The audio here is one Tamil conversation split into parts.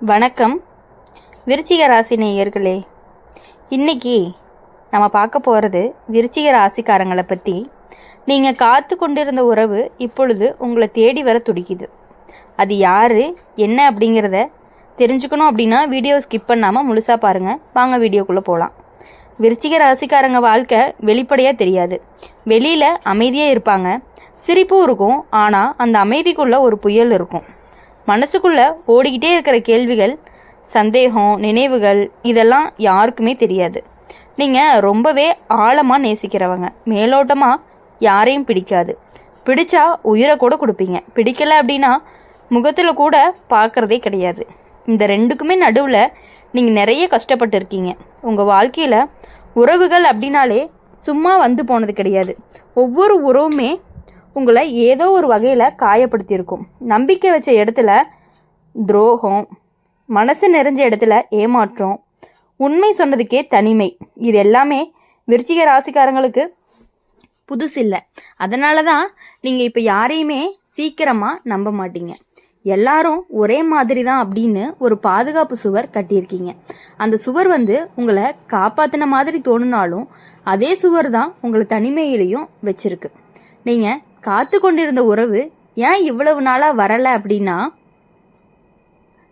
வணக்கம் விருச்சிக ராசி நேயர்களே. இன்றைக்கி நம்ம பார்க்க போகிறது விருச்சிக ராசிக்காரங்களை பற்றி. நீங்கள் காத்து கொண்டிருந்த உறவு இப்பொழுது உங்களை தேடி வர துடிக்குது. அது யார் என்ன அப்படிங்கிறத தெரிஞ்சுக்கணும் அப்படின்னா வீடியோ ஸ்கிப் பண்ணாமல் முழுசாக பாருங்கள். வாங்க வீடியோக்குள்ளே போகலாம். விருச்சிக ராசிக்காரங்க வாழ்க்கை வெளிப்படையாக தெரியாது. வெளியில் அமைதியாக இருப்பாங்க, சிரிப்பும் இருக்கும். ஆனால் அந்த அமைதிக்குள்ளே ஒரு புயல் இருக்கும். மனசுக்குள்ளே ஓடிக்கிட்டே இருக்கிற கேள்விகள், சந்தேகம், நினைவுகள் இதெல்லாம் யாருக்குமே தெரியாது. நீங்கள் ரொம்பவே ஆழமாக நேசிக்கிறவங்க. மேலோட்டமாக யாரையும் பிடிக்காது. பிடிச்சா உயிரை கூட கொடுப்பீங்க. பிடிக்கலை அப்படின்னா முகத்தில் கூட பார்க்குறதே கிடையாது. இந்த ரெண்டுக்குமே நடுவில் நீங்கள் நிறைய கஷ்டப்பட்டு இருக்கீங்க. உங்கள் வாழ்க்கையில் உறவுகள் அப்படின்னாலே சும்மா வந்து போனது கிடையாது. ஒவ்வொரு உறவுமே உங்களை ஏதோ ஒரு வகையில் காயப்படுத்தியிருக்கும். நம்பிக்கை வச்ச இடத்துல துரோகம், மனசு நிறைஞ்ச இடத்துல ஏமாற்றம், உண்மை சொன்னதுக்கே தனிமை, இது எல்லாமே விருச்சிக ராசிக்காரங்களுக்கு புதுசு இல்லை. அதனால தான் நீங்கள் இப்போ யாரையுமே சீக்கிரமாக நம்ப மாட்டீங்க. எல்லாரும் ஒரே மாதிரி தான் அப்படின்னு ஒரு பாதுகாப்பு சுவர் கட்டியிருக்கீங்க. அந்த சுவர் உங்களை காப்பாற்றின மாதிரி தோணுனாலும் அதே சுவர் தான் உங்களை தனிமையிலையும் வச்சிருக்கு. நீங்கள் காத்து கொண்டிருந்த உறவு ஏன் இவ்வளவு நாளாக வரலை அப்படின்னா,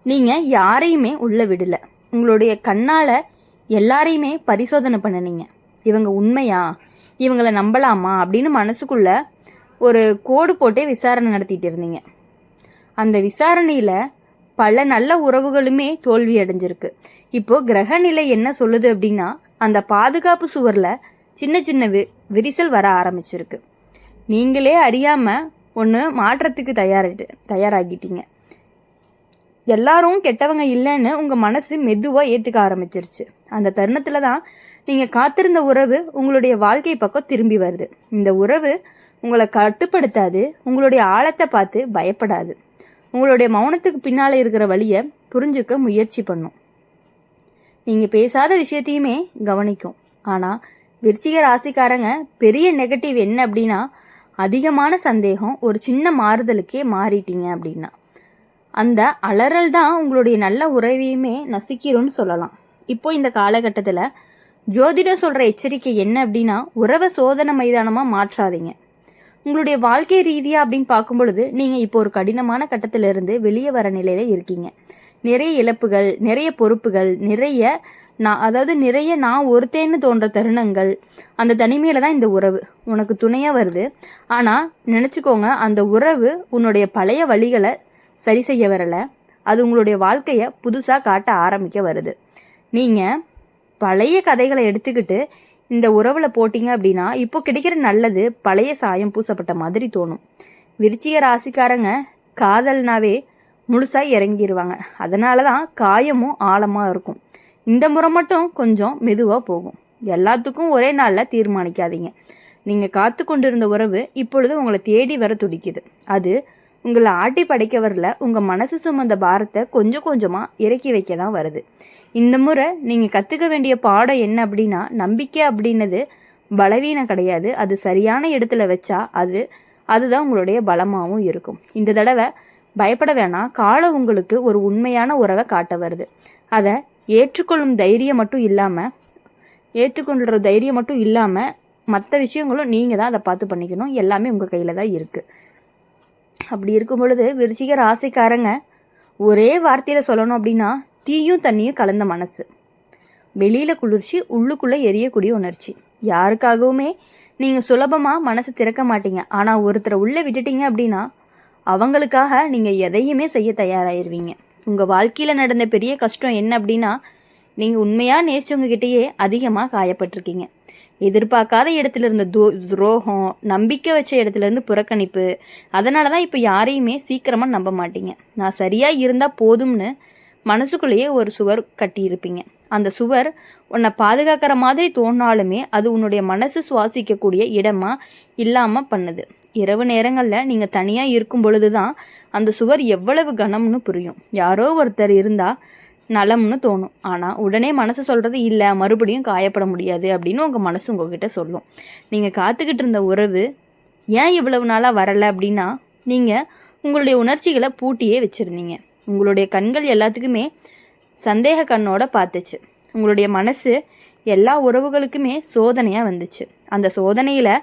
நீங்கள் யாரையுமே உள்ளே விடலை. உங்களுடைய கண்ணால் எல்லாரையுமே பரிசோதனை பண்ணினீங்க. இவங்க உண்மையா, இவங்களை நம்பலாமா அப்படின்னு மனசுக்குள்ள ஒரு கோடு போட்டே விசாரணை நடத்திட்டு இருந்தீங்க. அந்த விசாரணையில் பல நல்ல உறவுகளுமே தோல்வி அடைஞ்சிருக்கு. இப்போது கிரகநிலை என்ன சொல்லுது அப்படின்னா, அந்த பாதுகாப்பு சுவரில் சின்ன சின்ன விரிசல் வர ஆரம்பிச்சிருக்கு. நீங்களே அறியாமல் ஒன்று மாற்றத்துக்கு தயாராகிட்டீங்க. எல்லாரும் கெட்டவங்க இல்லைன்னு உங்கள் மனசு மெதுவாக ஏற்றுக்க ஆரம்பிச்சிருச்சு. அந்த தருணத்தில் தான் நீங்கள் காத்திருந்த உறவு உங்களுடைய வாழ்க்கை பக்கம் திரும்பி வருது. இந்த உறவு உங்களை கட்டுப்படுத்தாது, உங்களுடைய ஆழத்தை பார்த்து பயப்படாது, உங்களுடைய மௌனத்துக்கு பின்னால் இருக்கிற வழியை புரிஞ்சுக்க முயற்சி பண்ணும். நீங்கள் பேசாத விஷயத்தையுமே கவனிக்கும். ஆனால் விருச்சிக ராசிக்காரங்க பெரிய நெகட்டிவ் என்ன அப்படின்னா, அதிகமான சந்தேகம். ஒரு சின்ன மாறுதலுக்கே மாறிட்டீங்க அப்படின்னா அந்த அலறல் தான் உங்களுடைய நல்ல உறவையுமே நசுக்கிரும்னு சொல்லலாம். இப்போ இந்த காலகட்டத்தில் ஜோதிடம் சொல்கிற எச்சரிக்கை என்ன அப்படின்னா, உறவை சோதனை மைதானமாக மாற்றாதீங்க. உங்களுடைய வாழ்க்கை ரீதியாக அப்படின்னு பார்க்கும் பொழுது நீங்கள் இப்போ ஒரு கடினமான கட்டத்திலிருந்து வெளியே வர நிலையில் இருக்கீங்க. நிறைய இழப்புகள், நிறைய பொறுப்புகள், நிறைய நான் ஒருத்தேன்னு தோன்ற தருணங்கள். அந்த தனிமையில் தான் இந்த உறவு உனக்கு துணையாக வருது. ஆனால் நினச்சிக்கோங்க, அந்த உறவு உன்னுடைய பழைய வழிகளை சரி செய்ய வரலை. அது உங்களுடைய வாழ்க்கையை புதுசாக காட்ட ஆரம்பிக்க வருது. நீங்கள் பழைய கதைகளை எடுத்துக்கிட்டு இந்த உறவில் போட்டிங்க அப்படின்னா இப்போ கிடைக்கிற நல்லது பழைய சாயம் பூசப்பட்ட மாதிரி தோணும். விருச்சிக ராசிக்காரங்க காதல்னாவே முழுசாக இறங்கிடுவாங்க. அதனால தான் காயமும் ஆழமாக இருக்கும். இந்த முறை மட்டும் கொஞ்சம் மெதுவாக போகும். எல்லாத்துக்கும் ஒரே நாளில் தீர்மானிக்காதீங்க. நீங்கள் காத்து கொண்டிருந்த உறவு இப்பொழுது உங்களை தேடி வர துடிக்குது. அது உங்களை ஆட்டி படைக்க வரல. உங்கள் மனசு சுமந்த பாரத்தை கொஞ்சம் கொஞ்சமாக இறக்கி வைக்க தான் வருது. இந்த முறை நீங்கள் கற்றுக்க வேண்டிய பாடம் என்ன அப்படின்னா, நம்பிக்கை அப்படின்னது பலவீனம் கிடையாது. அது சரியான இடத்துல வச்சா அதுதான் உங்களுடைய பலமாகவும் இருக்கும். இந்த தடவை பயப்பட வேணாம். காலம் உங்களுக்கு ஒரு உண்மையான உறவை காட்ட வருது. அதை ஏற்றுக்கொள்கிற தைரியம் மட்டும் இல்லாமல் மற்ற விஷயங்களும் நீங்கள் தான் அதை பார்த்து பண்ணிக்கணும். எல்லாமே உங்கள் கையில் தான் இருக்குது. அப்படி இருக்கும் பொழுது விருச்சிக ராசிக்காரங்க ஒரே வார்த்தையில் சொல்லணும் அப்படின்னா, தீயும் தண்ணியும் கலந்த மனசு. வெளியில் குளிர்ச்சி, உள்ளுக்குள்ளே எரியக்கூடிய உணர்ச்சி. யாருக்காகவுமே நீங்கள் சுலபமாக மனசு திறக்க மாட்டீங்க. ஆனால் ஒருத்தரை உள்ளே விட்டுட்டீங்க அப்படின்னா அவங்களுக்காக நீங்கள் எதையுமே செய்ய தயாராகிடுவீங்க. உங்கள் வாழ்க்கையில் நடந்த பெரிய கஷ்டம் என்ன அப்படின்னா, நீங்கள் உண்மையாக நேசிச்சவங்ககிட்டயே அதிகமாக காயப்பட்டிருக்கீங்க. எதிர்பார்க்காத இடத்துல இருந்த துரோகம், நம்பிக்கை வச்ச இடத்துலேருந்து புறக்கணிப்பு. அதனால தான் இப்போ யாரையுமே சீக்கிரமாக நம்ப மாட்டீங்க. நான் சரியாக இருந்தால் போதும்னு மனசுக்குள்ளேயே ஒரு சுவர் கட்டியிருப்பீங்க. அந்த சுவர் உன்னை பாதுகாக்கிற மாதிரி தோணாலுமே அது உன்னுடைய மனசு சுவாசிக்கக்கூடிய இடமா இல்லாமல் பண்ணுது. இரவு நேரங்களில் நீங்கள் தனியாக இருக்கும் பொழுது தான் அந்த சுவர் எவ்வளவு கனம்னு புரியும். யாரோ ஒருத்தர் இருந்தால் நலம்னு தோணும். ஆனால் உடனே மனசு சொல்கிறது இல்லை, மறுபடியும் காயப்பட முடியாது அப்படின்னு உங்கள் மனசு உங்ககிட்ட சொல்லும். நீங்கள் காத்துக்கிட்டு இருந்த உறவு ஏன் இவ்வளவு நாளாக வரலை அப்படின்னா, நீங்கள் உங்களுடைய உணர்ச்சிகளை பூட்டியே வச்சுருந்தீங்க. உங்களுடைய கண்கள் எல்லாத்துக்குமே சந்தேக கண்ணோட பார்த்துச்சு. உங்களுடைய மனசு எல்லா உறவுகளுக்குமே சோதனையாக வந்துச்சு. அந்த சோதனையில்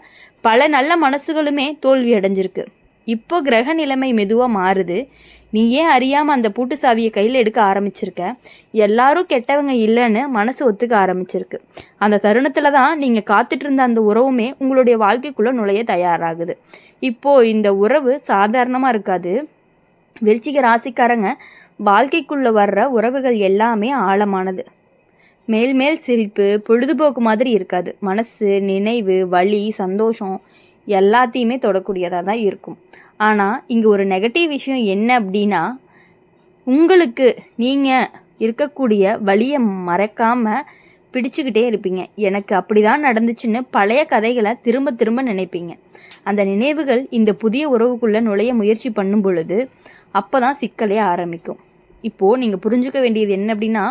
பல நல்ல மனசுகளுமே தோல்வி அடைஞ்சிருக்கு. இப்போ கிரக நிலைமை மெதுவாக மாறுது. நீ ஏன் அறியாமல் அந்த பூட்டு சாவியை கையில் எடுக்க ஆரம்பிச்சிருக்க. எல்லாரும் கெட்டவங்க இல்லைன்னு மனசு ஒத்துக்க ஆரம்பிச்சிருக்கு. அந்த தருணத்தில் தான் நீங்கள் காத்துட்டு இருந்த அந்த உறவுமே உங்களுடைய வாழ்க்கைக்குள்ளே நுழைய தயாராகுது. இப்போது இந்த உறவு சாதாரணமாக இருக்காது. விருச்சிக ராசிக்காரங்க வாழ்க்கைக்குள்ளே வர்ற உறவுகள் எல்லாமே ஆழமானது. மேல் மேல் சிரிப்பு, பொழுதுபோக்கு மாதிரி இருக்காது. மனசு, நினைவு, வலி, சந்தோஷம் எல்லாத்தையுமே தொடக்கூடியதாக தான் இருக்கும். ஆனால் இங்கே ஒரு நெகட்டிவ் விஷயம் என்ன அப்படின்னா, உங்களுக்கு நீங்கள் இருக்கக்கூடிய வலியை மறக்காமல் பிடிச்சிக்கிட்டே இருப்பீங்க. எனக்கு அப்படி தான் நடந்துச்சுன்னு பழைய கதைகளை திரும்ப திரும்ப நினைப்பீங்க. அந்த நினைவுகள் இந்த புதிய உறவுக்குள்ளே நுழைய முயற்சி பண்ணும் பொழுது அப்போ தான் சிக்கலே ஆரம்பிக்கும். இப்போது நீங்கள் புரிஞ்சுக்க வேண்டியது என்ன அப்படின்னா,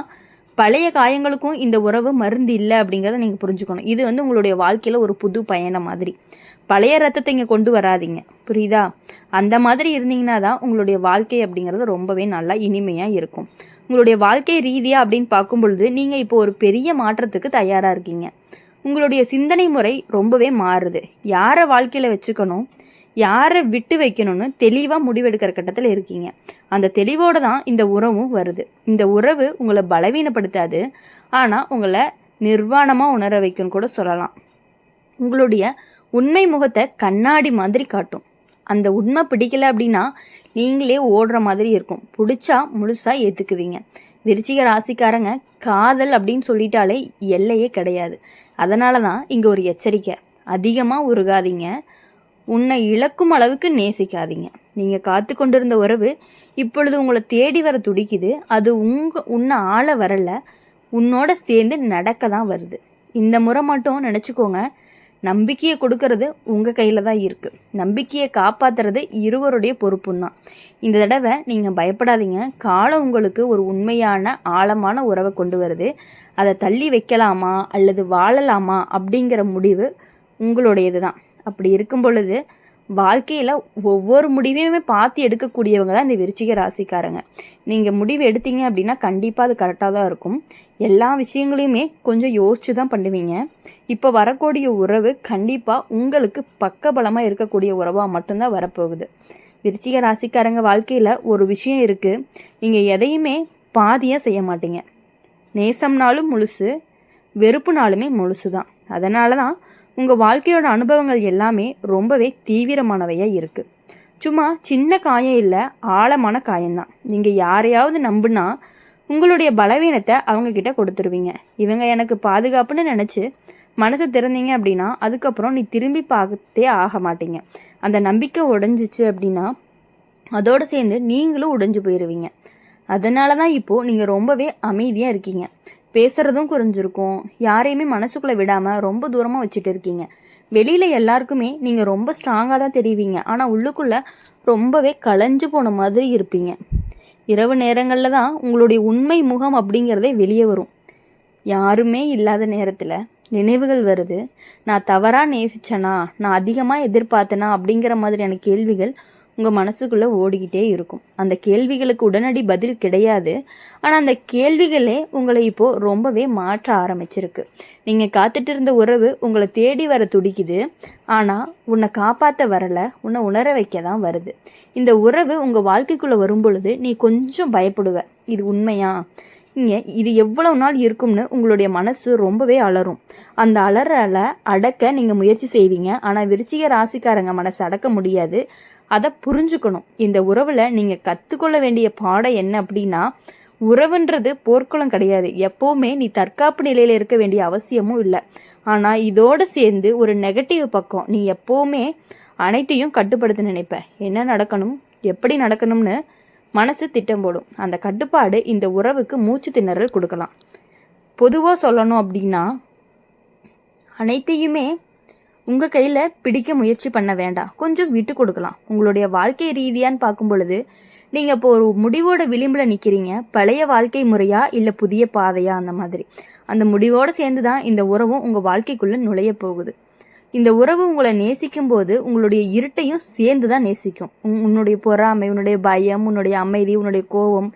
பழைய காயங்களுக்கும் இந்த உறவு மருந்து இல்லை அப்படிங்கிறத நீங்கள் புரிஞ்சுக்கணும். இது உங்களுடைய வாழ்க்கையில் ஒரு புது பயணம் மாதிரி. பழைய ரத்தத்தை இங்கே கொண்டு வராதிங்க, புரியுதா? அந்த மாதிரி இருந்தீங்கன்னா தான் உங்களுடைய வாழ்க்கை அப்படிங்கிறது ரொம்பவே நல்லா இனிமையாக இருக்கும். உங்களுடைய வாழ்க்கை ரீதியாக அப்படின்னு பார்க்கும் பொழுது நீங்கள் இப்போ ஒரு பெரிய மாற்றத்துக்கு தயாராக இருக்கீங்க. உங்களுடைய சிந்தனை முறை ரொம்பவே மாறுது. யாரை வாழ்க்கையில் வச்சுக்கணும், யாரை விட்டு வைக்கணும்னு தெளிவாக முடிவெடுக்கிற கட்டத்தில் இருக்கீங்க. அந்த தெளிவோடு தான் இந்த உறவும் வருது. இந்த உறவு உங்களை பலவீனப்படுத்தாது, ஆனால் உங்களை நிர்வாணமாக உணர வைக்கும்னு கூட சொல்லலாம். உங்களுடைய உண்மை முகத்தை கண்ணாடி மாதிரி காட்டும். அந்த உண்மை பிடிக்கல அப்படின்னா நீங்களே ஓடுற மாதிரி இருக்கும். பிடிச்சா முழுசாக ஏற்றுக்குவீங்க. விருச்சிக ராசிக்காரங்க காதல் அப்படின்னு சொல்லிட்டாலே எல்லையே கிடையாது. அதனால தான் இங்கே ஒரு எச்சரிக்கை. அதிகமாக உருகாதீங்க, உன்னை இழக்கும் அளவுக்கு நேசிக்காதீங்க. நீங்கள் காத்து கொண்டிருந்த உறவு இப்பொழுது உங்களை தேடி வர துடிக்குது. அது உன்னை ஆள வரல, உன்னோட சேர்ந்து நடக்க தான் வருது. இந்த முறை மட்டும் நினச்சிக்கோங்க, நம்பிக்கையை கொடுக்கறது உங்கள் கையில் தான் இருக்குது. நம்பிக்கையை காப்பாற்றுறது இருவருடைய பொறுப்பும் தான். இந்த தடவை நீங்கள் பயப்படாதீங்க. காலம் உங்களுக்கு ஒரு உண்மையான ஆழமான உறவை கொண்டு வருது. அதை தள்ளி வைக்கலாமா அல்லது வாழலாமா அப்படிங்கிற முடிவு உங்களுடையது தான். அப்படி இருக்கும் பொழுது வாழ்க்கையில் ஒவ்வொரு முடிவையுமே பார்த்து எடுக்கக்கூடியவங்க தான் இந்த விருச்சிக ராசிக்காரங்க. நீங்கள் முடிவு எடுத்தீங்க அப்படின்னா கண்டிப்பாக அது கரெக்டாக தான் இருக்கும். எல்லா விஷயங்களையுமே கொஞ்சம் யோசிச்சு தான் பண்ணுவீங்க. இப்போ வரக்கூடிய உறவு கண்டிப்பாக உங்களுக்கு பக்கபலமாக இருக்கக்கூடிய உறவாக மட்டும்தான் வரப்போகுது. விருச்சிக ராசிக்காரங்க வாழ்க்கையில் ஒரு விஷயம் இருக்குது, நீங்கள் எதையுமே பாதியாக செய்ய மாட்டீங்க. நேசம்னாலும் முழுசு, வெறுப்புனாலுமே முழுசு தான். அதனால தான் உங்கள் வாழ்க்கையோட அனுபவங்கள் எல்லாமே ரொம்பவே தீவிரமானவையாக இருக்குது. சும்மா சின்ன காயம் இல்லை, ஆழமான காயம்தான். நீங்கள் யாரையாவது நம்புனா உங்களுடைய பலவீனத்தை அவங்கக்கிட்ட கொடுத்துருவீங்க. இவங்க எனக்கு பாதுகாப்புன்னு நினச்சி மனசை திறந்தீங்க அப்படின்னா அதுக்கப்புறம் நீ திரும்பி பார்த்தே ஆக மாட்டீங்க. அந்த நம்பிக்கை உடைஞ்சிச்சு அப்படின்னா அதோடு சேர்ந்து நீங்களும் உடைஞ்சு போயிடுவீங்க. அதனால தான் இப்போது நீங்கள் ரொம்பவே அமைதியாக இருக்கீங்க. பேசுகிறதும் குறைஞ்சிருக்கும். யாரையுமே மனசுக்குள்ளே விடாமல் ரொம்ப தூரமாக வச்சுட்டு இருக்கீங்க. வெளியில் எல்லாருக்குமே நீங்கள் ரொம்ப ஸ்ட்ராங்காக தான் தெரிவிங்க, ஆனால் உள்ளுக்குள்ளே ரொம்பவே களைஞ்சு போன மாதிரி இருப்பீங்க. இரவு நேரங்களில் தான் உங்களுடைய உண்மை முகம் அப்படிங்கிறதே வெளியே வரும். யாருமே இல்லாத நேரத்தில் நினைவுகள் வருது. நான் தவறாக நேசிச்சேனா, நான் அதிகமாக எதிர்பார்த்தேனா அப்படிங்கிற மாதிரியான கேள்விகள் உங்கள் மனசுக்குள்ளே ஓடிக்கிட்டே இருக்கும். அந்த கேள்விகளுக்கு உடனடி பதில் கிடையாது, ஆனால் அந்த கேள்விகளே உங்களை இப்போது ரொம்பவே மாற்ற ஆரம்பிச்சிருக்கு. நீங்கள் காத்துட்டு இருந்த உறவு உங்களை தேடி வர துடிக்குது, ஆனால் உன்னை காப்பாற்ற வரலை, உன்னை உணர வைக்க தான் வருது. இந்த உறவு உங்கள் வாழ்க்கைக்குள்ளே வரும் பொழுது நீ கொஞ்சம் பயப்படுவ. இது உண்மையா, இது எவ்வளவு நாள் இருக்கும்னு உங்களுடைய மனசு ரொம்பவே அலறும். அந்த அலறலை அடக்க நீங்கள் முயற்சி செய்வீங்க, ஆனால் விருச்சிக ராசிக்காரங்க மனசை அடக்க முடியாது. அதை புரிஞ்சுக்கணும். இந்த உறவில் நீங்கள் கற்றுக்கொள்ள வேண்டிய பாடம் என்ன அப்படின்னா, உறவுன்றது போர்க்குளம் கிடையாது. எப்போவுமே நீ தற்காப்பு நிலையில் இருக்க வேண்டிய அவசியமும் இல்லை. ஆனால் இதோடு சேர்ந்து ஒரு நெகட்டிவ் பக்கம், நீ எப்போவுமே அனைத்தையும் கட்டுப்படுத்த நினைப்ப. என்ன நடக்கணும், எப்படி நடக்கணும்னு மனசு திட்டம் போடும். அந்த கட்டுப்பாடு இந்த உறவுக்கு மூச்சு திணறல் கொடுக்கலாம். பொதுவாக சொல்லணும் அப்படின்னா, அனைத்தையுமே உங்கள் கையில் பிடிக்க முயற்சி பண்ண வேண்டாம், கொஞ்சம் விட்டு கொடுக்கலாம். உங்களுடைய வாழ்க்கை ரீதியான்னு பார்க்கும் பொழுது நீங்கள் இப்போ ஒரு முடிவோட விளிம்பில் நிற்கிறீங்க. பழைய வாழ்க்கை முறையா இல்லை புதிய பாதையா, அந்த மாதிரி அந்த முடிவோடு சேர்ந்து தான் இந்த உறவும் உங்கள் வாழ்க்கைக்குள்ளே நுழைய போகுது. இந்த உறவு உங்களை நேசிக்கும் போது உங்களுடைய இருட்டையும் சேர்ந்து தான் நேசிக்கும். உன்னுடைய பொறாமை, உன்னுடைய பயம், உன்னுடைய அமைதி, உன்னுடைய கோபம்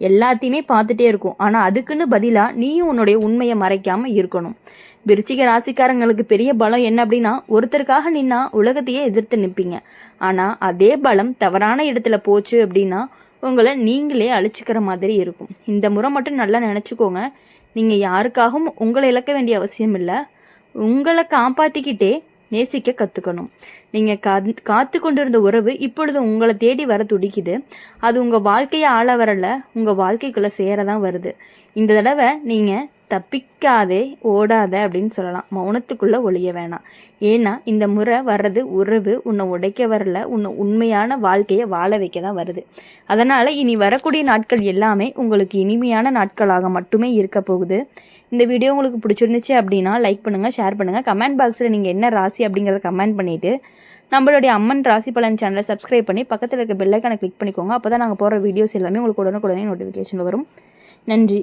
எல்லாத்தையுமே பார்த்துட்டே இருக்கும். ஆனால் அதுக்குன்னு பதிலாக நீயும் உன்னுடைய உண்மையை மறைக்காமல் இருக்கணும். விருச்சிக ராசிக்காரங்களுக்கு பெரிய பலம் என்ன அப்படின்னா, ஒருத்தருக்காக நின்னா உலகத்தையே எதிர்த்து நிற்பீங்க. ஆனால் அதே பலம் தவறான இடத்துல போச்சு அப்படின்னா உங்களை நீங்களே அழிச்சிக்கிற மாதிரி இருக்கும். இந்த முறை மட்டும் நல்லா நினச்சிக்கோங்க. நீங்கள் யாருக்காகவும் உங்களை இழக்க வேண்டிய அவசியம் இல்லை. உங்களை காப்பாற்றிக்கிட்டே நேசிக்க கற்றுக்கணும். நீங்கள் காத்து கொண்டிருந்த உறவு இப்பொழுது உங்களை தேடி வர துடிக்குது. அது உங்கள் வாழ்க்கையை ஆள வரல, உங்கள் வாழ்க்கைக்குள்ளே சேர தான் வருது. இந்த தடவை நீங்கள் தப்பிக்காதே ஓடாத அப்படின்னு சொல்லலாம். மௌனத்துக்குள்ளே ஒளிய வேணாம். ஏன்னா இந்த முறை வர்றது உறவு உன்னை உடைக்க வரல, உன்னை உண்மையான வாழ்க்கையை வாழ வைக்க தான் வருது. அதனால் இனி வரக்கூடிய நாட்கள் எல்லாமே உங்களுக்கு இனிமையான நாட்களாக மட்டுமே இருக்க போகுது. இந்த வீடியோ உங்களுக்கு பிடிச்சிருந்துச்சு அப்படின்னா லைக் பண்ணுங்கள், ஷேர் பண்ணுங்கள். கமெண்ட் பாக்ஸில் நீங்கள் என்ன ராசி அப்படிங்கிறத கமெண்ட் பண்ணிவிட்டு நம்மளுடைய அம்மன் ராசி பலன் சேனலை சப்ஸ்கிரைப் பண்ணி பக்கத்தில் இருக்க பெல் ஐக்கானை கிளிக் பண்ணிக்கோங்க. அப்போ தான் நாங்கள் போடுற வீடியோஸ் எல்லாமே உங்களுக்கு உடனுக்குடனே நோட்டிஃபிகேஷன் வரும். நன்றி.